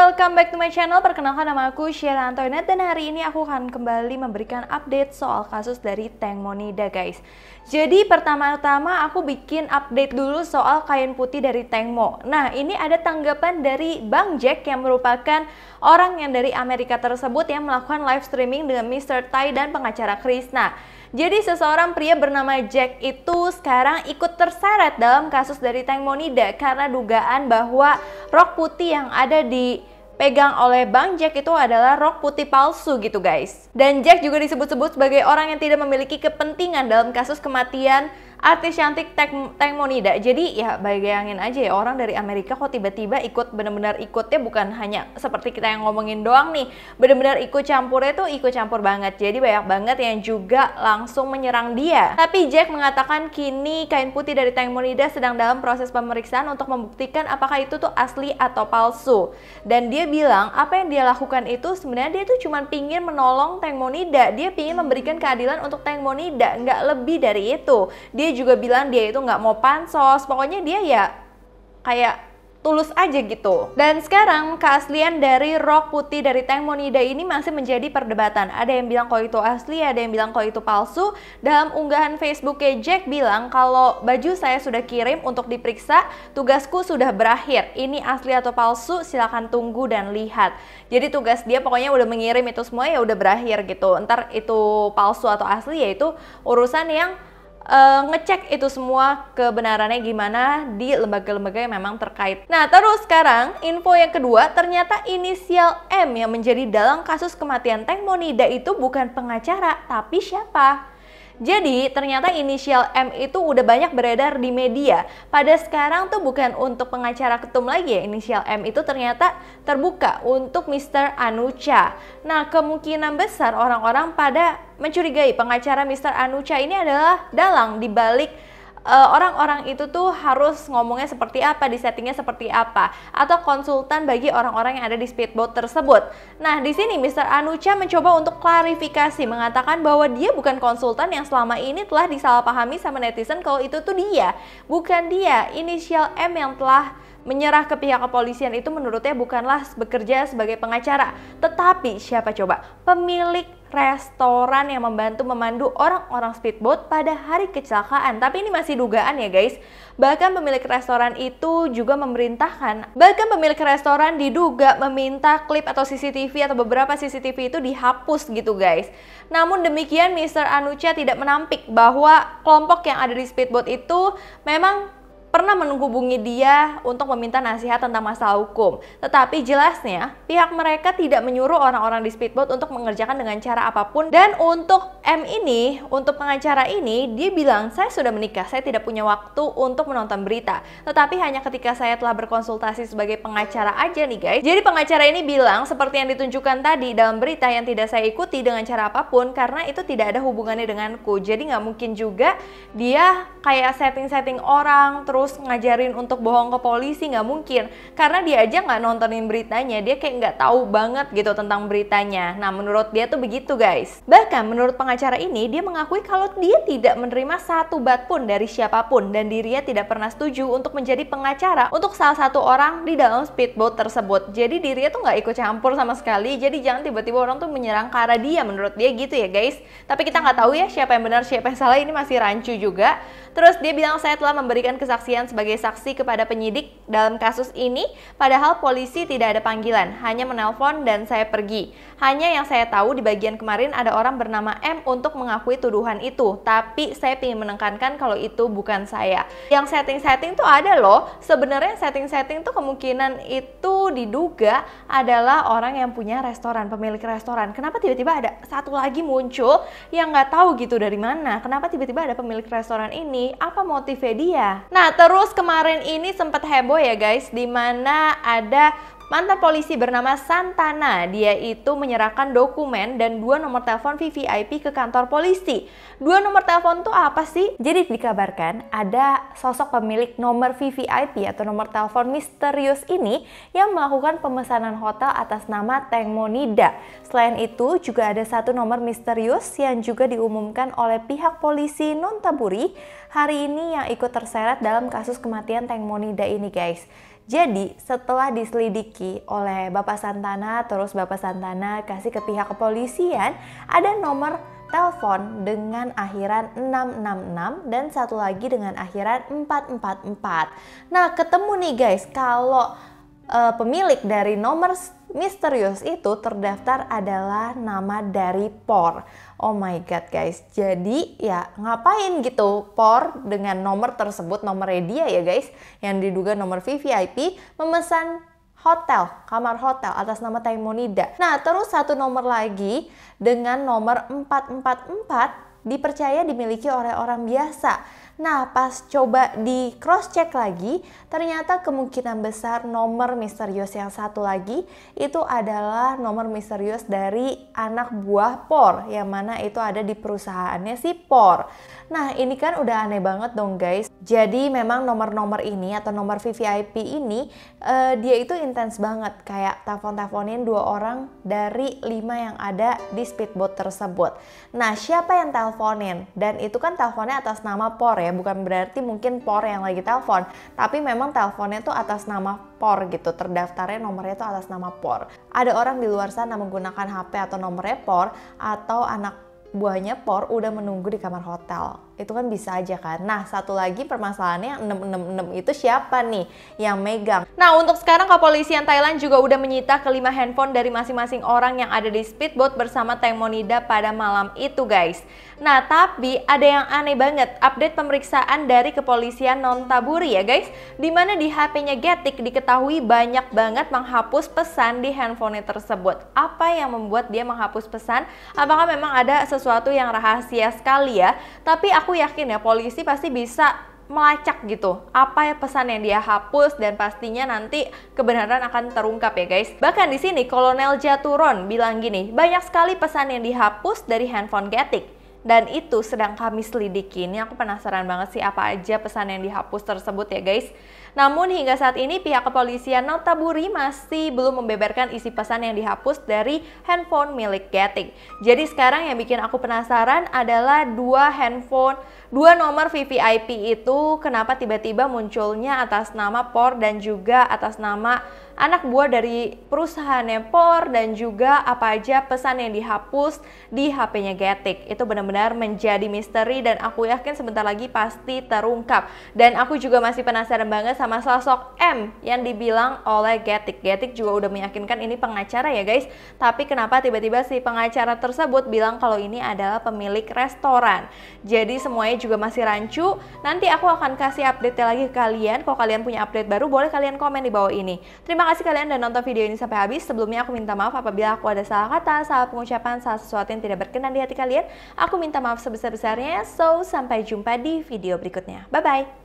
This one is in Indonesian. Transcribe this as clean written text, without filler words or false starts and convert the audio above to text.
welcome back to my channel. Perkenalkan, nama aku Sheila Antoinette dan hari ini aku akan kembali memberikan update soal kasus dari Tank Monida, guys. Jadi pertama-tama aku bikin update dulu soal kain putih dari Tank Mo. Nah, ini ada tanggapan dari Bang Jack yang merupakan orang yang dari Amerika tersebut yang melakukan live streaming dengan Mr. Tai dan pengacara Krishna. Jadi seseorang pria bernama Jack itu sekarang ikut terseret dalam kasus dari Tank Monida karena dugaan bahwa rok putih yang ada dipegang oleh Bang Jack itu adalah rok putih palsu gitu, guys. Dan Jack juga disebut-sebut sebagai orang yang tidak memiliki kepentingan dalam kasus kematian artis cantik Tank Monida. Jadi ya bayangin aja ya, orang dari Amerika kok tiba-tiba ikut, bener-bener ikutnya bukan hanya seperti kita yang ngomongin doang nih, bener-bener ikut campurnya tuh ikut campur banget. Jadi banyak banget yang juga langsung menyerang dia. Tapi Jack mengatakan kini kain putih dari Tank Monida sedang dalam proses pemeriksaan untuk membuktikan apakah itu tuh asli atau palsu. Dan dia bilang apa yang dia lakukan itu sebenarnya dia tuh cuma pingin menolong Tank Monida. Dia pingin memberikan keadilan untuk Tank Monida, nggak lebih dari itu. Dia juga bilang dia itu nggak mau pansos, pokoknya dia ya kayak tulus aja gitu. Dan sekarang keaslian dari rok putih dari Tank Monida ini masih menjadi perdebatan. Ada yang bilang kok itu asli, ada yang bilang kok itu palsu. Dalam unggahan Facebooknya Jack bilang kalau baju saya sudah kirim untuk diperiksa, tugasku sudah berakhir. Ini asli atau palsu silakan tunggu dan lihat. Jadi tugas dia pokoknya udah mengirim itu semua ya udah berakhir gitu. Ntar itu palsu atau asli ya itu urusan yang ngecek itu semua kebenarannya gimana di lembaga-lembaga yang memang terkait. Nah, terus sekarang info yang kedua, ternyata inisial M yang menjadi dalang kasus kematian Tank Monida itu bukan pengacara, tapi siapa? Jadi ternyata inisial M itu udah banyak beredar di media. Pada sekarang tuh bukan untuk pengacara ketum lagi ya, inisial M itu ternyata terbuka untuk Mr. Anucha. Nah, kemungkinan besar orang-orang pada mencurigai pengacara Mr. Anucha ini adalah dalang dibalik orang-orang itu tuh harus ngomongnya seperti apa, di settingnya seperti apa, atau konsultan bagi orang-orang yang ada di speedboat tersebut. Nah, di sini Mr. Anucha mencoba untuk klarifikasi, mengatakan bahwa dia bukan konsultan yang selama ini telah disalahpahami sama netizen kalau itu tuh dia, bukan dia. Inisial M yang telah menyerah ke pihak kepolisian itu menurutnya bukanlah bekerja sebagai pengacara, tetapi siapa coba? Pemilik restoran yang membantu memandu orang-orang speedboat pada hari kecelakaan. Tapi ini masih dugaan ya, guys. Bahkan pemilik restoran itu juga memerintahkan, bahkan pemilik restoran diduga meminta klip atau CCTV atau beberapa CCTV itu dihapus gitu, guys. Namun demikian Mr. Anucha tidak menampik bahwa kelompok yang ada di speedboat itu memang pernah menghubungi dia untuk meminta nasihat tentang masalah hukum. Tetapi jelasnya pihak mereka tidak menyuruh orang-orang di speedboat untuk mengerjakan dengan cara apapun. Dan untuk M ini, untuk pengacara ini, dia bilang saya sudah menikah, saya tidak punya waktu untuk menonton berita. Tetapi hanya ketika saya telah berkonsultasi sebagai pengacara aja nih, guys. Jadi pengacara ini bilang seperti yang ditunjukkan tadi dalam berita yang tidak saya ikuti dengan cara apapun karena itu tidak ada hubungannya denganku. Jadi nggak mungkin juga dia kayak setting-setting orang terus ngajarin untuk bohong ke polisi, nggak mungkin karena dia aja nggak nontonin beritanya, dia kayak nggak tahu banget gitu tentang beritanya. Nah, menurut dia tuh begitu, guys. Bahkan menurut pengacara ini, dia mengakui kalau dia tidak menerima satu bat pun dari siapapun dan dirinya tidak pernah setuju untuk menjadi pengacara untuk salah satu orang di dalam speedboat tersebut. Jadi dirinya tuh nggak ikut campur sama sekali. Jadi jangan tiba-tiba orang tuh menyerang ke arah dia, menurut dia gitu ya, guys. Tapi kita nggak tahu ya siapa yang benar siapa yang salah, ini masih rancu juga. Terus dia bilang saya telah memberikan kesaksian sebagai saksi kepada penyidik dalam kasus ini, padahal polisi tidak ada panggilan, hanya menelpon dan saya pergi. Hanya yang saya tahu di bagian kemarin ada orang bernama M untuk mengakui tuduhan itu, tapi saya ingin menekankan kalau itu bukan saya. Yang setting-setting tuh ada loh, sebenarnya setting-setting tuh kemungkinan itu diduga adalah orang yang punya restoran, pemilik restoran. Kenapa tiba-tiba ada satu lagi muncul yang nggak tahu gitu dari mana? Kenapa tiba-tiba ada pemilik restoran ini? Apa motifnya dia? Nah, terus kemarin ini sempat heboh ya, guys, dimana ada mantan polisi bernama Santana. Dia itu menyerahkan dokumen dan 2 nomor telepon VVIP ke kantor polisi. 2 nomor telepon itu apa sih? Jadi dikabarkan ada sosok pemilik nomor VVIP atau nomor telepon misterius ini yang melakukan pemesanan hotel atas nama Tank Monida. Selain itu juga ada satu nomor misterius yang juga diumumkan oleh pihak polisi Nontaburi hari ini yang ikut terseret dalam kasus kematian Tank Monida ini, guys. Jadi setelah diselidiki oleh Bapak Santana, terus Bapak Santana kasih ke pihak kepolisian, ada nomor telepon dengan akhiran 666 dan satu lagi dengan akhiran 444. Nah, ketemu nih guys, kalau pemilik dari nomor misterius itu terdaftar adalah nama dari Por. Oh my god guys, jadi ya ngapain gitu Por dengan nomor tersebut, nomornya dia ya guys, yang diduga nomor VVIP, memesan hotel, kamar hotel atas nama Taimonida. Nah, terus satu nomor lagi dengan nomor 444 dipercaya dimiliki oleh orang biasa. Nah, pas coba di cross check lagi, ternyata kemungkinan besar nomor misterius yang satu lagi itu adalah nomor misterius dari anak buah Por, yang mana itu ada di perusahaannya si Por. Nah, ini kan udah aneh banget dong guys. Jadi memang nomor-nomor ini atau nomor VVIP ini dia itu intens banget, kayak telepon-teleponin 2 orang dari 5 yang ada di speedboat tersebut. Nah, siapa yang teleponin? Dan itu kan teleponnya atas nama Por ya, bukan berarti mungkin Por yang lagi telepon, tapi memang teleponnya tuh atas nama Por gitu, terdaftarnya nomornya tuh atas nama Por. Ada orang di luar sana menggunakan HP atau nomornya Por, atau anak buahnya Por udah menunggu di kamar hotel. Itu kan bisa aja kan. Nah, satu lagi permasalahannya yang 666 itu siapa nih yang megang. Nah, untuk sekarang kepolisian Thailand juga udah menyita kelima handphone dari masing-masing orang yang ada di speedboat bersama Taimonida pada malam itu guys. Nah, tapi ada yang aneh banget, update pemeriksaan dari kepolisian Nonthaburi ya guys, dimana di HP-nya Getik diketahui banyak banget menghapus pesan di handphonenya tersebut. Apa yang membuat dia menghapus pesan? Apakah memang ada sesuatu yang rahasia sekali ya? Tapi aku yakin ya polisi pasti bisa melacak gitu apa ya pesan yang dia hapus, dan pastinya nanti kebenaran akan terungkap ya guys. Bahkan di sini Kolonel Jaturon bilang gini, banyak sekali pesan yang dihapus dari handphone Getik dan itu sedang kami selidiki. Ini aku penasaran banget sih apa aja pesan yang dihapus tersebut ya guys. Namun hingga saat ini pihak kepolisian Nonthaburi masih belum membeberkan isi pesan yang dihapus dari handphone milik Getik. Jadi sekarang yang bikin aku penasaran adalah dua nomor VVIP itu kenapa tiba-tiba munculnya atas nama Por dan juga atas nama anak buah dari perusahaannya Por, dan juga apa aja pesan yang dihapus di HP-nya Getik. Itu benar-benar menjadi misteri dan aku yakin sebentar lagi pasti terungkap. Dan aku juga masih penasaran banget sama sosok M yang dibilang oleh Getik. Getik juga udah meyakinkan ini pengacara ya guys, tapi kenapa tiba-tiba si pengacara tersebut bilang kalau ini adalah pemilik restoran. Jadi semuanya juga masih rancu. Nanti aku akan kasih update lagi ke kalian. Kalau kalian punya update baru boleh kalian komen di bawah ini. Terima kasih kalian udah nonton video ini sampai habis. Sebelumnya aku minta maaf apabila aku ada salah kata, salah pengucapan, salah sesuatu yang tidak berkenan di hati kalian. Aku minta maaf sebesar-besarnya. So, sampai jumpa di video berikutnya. Bye-bye!